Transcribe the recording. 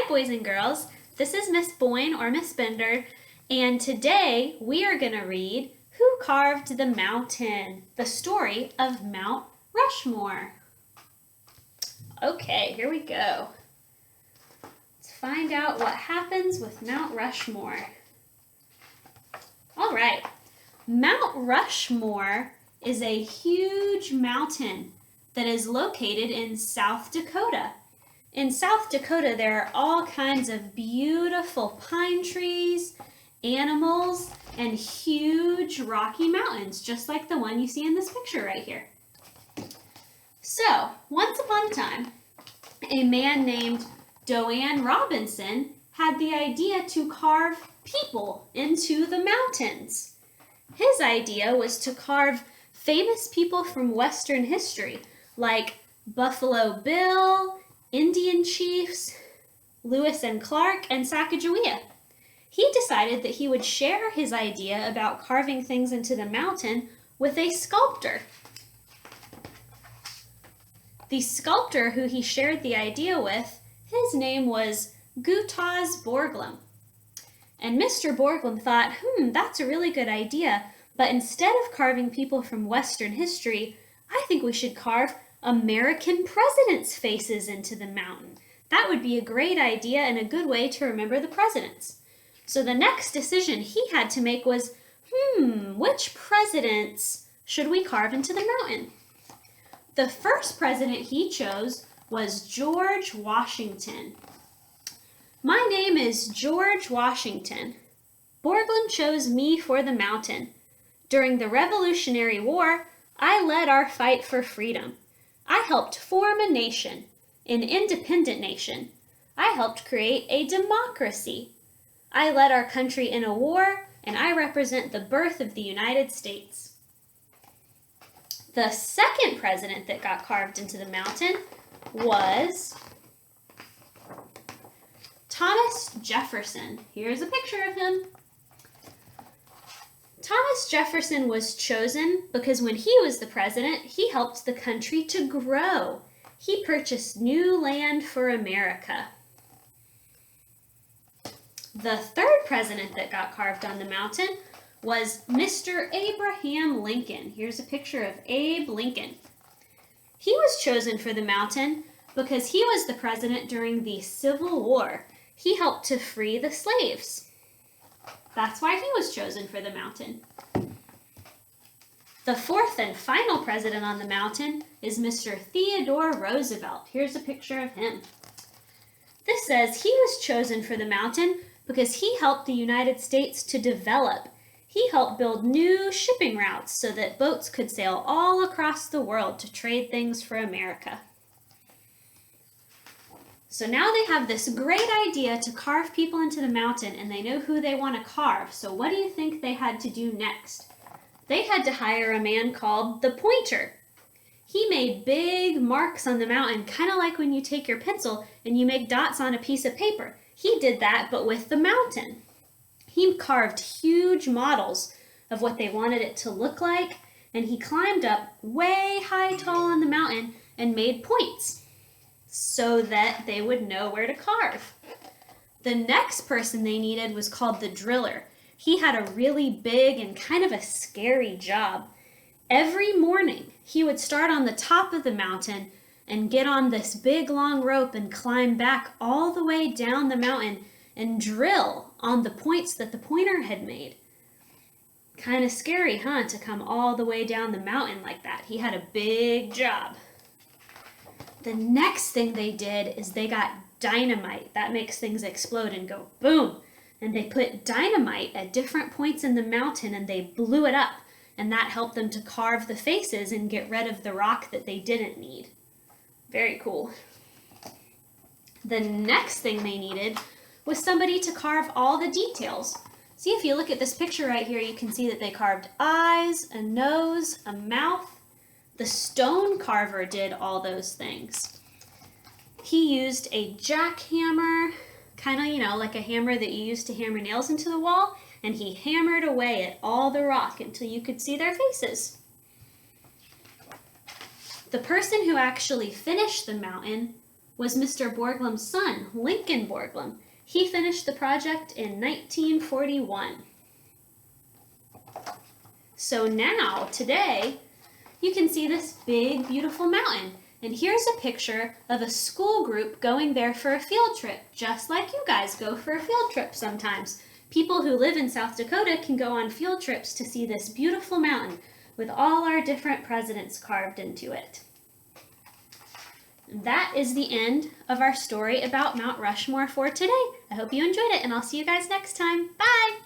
Hi, boys and girls. This is Miss Boyne or Miss Bender, and today we are going to read Who Carved the Mountain? The story of Mount Rushmore. Okay, here we go. Let's find out what happens with Mount Rushmore. All right, Mount Rushmore is a huge mountain that is located in South Dakota. In South Dakota, there are all kinds of beautiful pine trees, animals, and huge rocky mountains, just like the one you see in this picture right here. So, once upon a time, a man named Doane Robinson had the idea to carve people into the mountains. His idea was to carve famous people from Western history, like Buffalo Bill, Indian chiefs, Lewis and Clark, and Sacagawea. He decided that he would share his idea about carving things into the mountain with a sculptor. The sculptor who he shared the idea with, his name was Gutaz Borglum. And Mr. Borglum thought, that's a really good idea, but instead of carving people from Western history, I think we should carve American presidents' faces into the mountain. That would be a great idea and a good way to remember the presidents. So the next decision he had to make was, which presidents should we carve into the mountain? The first president he chose was George Washington. My name is George Washington. Borglum chose me for the mountain. During the Revolutionary War, I led our fight for freedom. I helped form a nation, an independent nation. I helped create a democracy. I led our country in a war, and I represent the birth of the United States. The second president that got carved into the mountain was Thomas Jefferson. Here's a picture of him. Thomas Jefferson was chosen because when he was the president, he helped the country to grow. He purchased new land for America. The third president that got carved on the mountain was Mr. Abraham Lincoln. Here's a picture of Abe Lincoln. He was chosen for the mountain because he was the president during the Civil War. He helped to free the slaves. That's why he was chosen for the mountain. The fourth and final president on the mountain is Mr. Theodore Roosevelt. Here's a picture of him. This says he was chosen for the mountain because he helped the United States to develop. He helped build new shipping routes so that boats could sail all across the world to trade things for America. So now they have this great idea to carve people into the mountain, and they know who they want to carve. So what do you think they had to do next? They had to hire a man called the Pointer. He made big marks on the mountain, kind of like when you take your pencil and you make dots on a piece of paper. He did that, but with the mountain. He carved huge models of what they wanted it to look like, and he climbed up way high tall on the mountain and made points so that they would know where to carve. The next person they needed was called the driller. He had a really big and kind of a scary job. Every morning, he would start on the top of the mountain and get on this big long rope and climb back all the way down the mountain and drill on the points that the pointer had made. Kind of scary, to come all the way down the mountain like that. He had a big job. The next thing they did is they got dynamite. That makes things explode and go boom. And they put dynamite at different points in the mountain and they blew it up. And that helped them to carve the faces and get rid of the rock that they didn't need. Very cool. The next thing they needed was somebody to carve all the details. See, if you look at this picture right here, you can see that they carved eyes, a nose, a mouth. The stone carver did all those things. He used a jackhammer, kind of, like a hammer that you use to hammer nails into the wall, and he hammered away at all the rock until you could see their faces. The person who actually finished the mountain was Mr. Borglum's son, Lincoln Borglum. He finished the project in 1941. So now, today, you can see this big, beautiful mountain. And here's a picture of a school group going there for a field trip, just like you guys go for a field trip sometimes. People who live in South Dakota can go on field trips to see this beautiful mountain with all our different presidents carved into it. That is the end of our story about Mount Rushmore for today. I hope you enjoyed it, and I'll see you guys next time. Bye!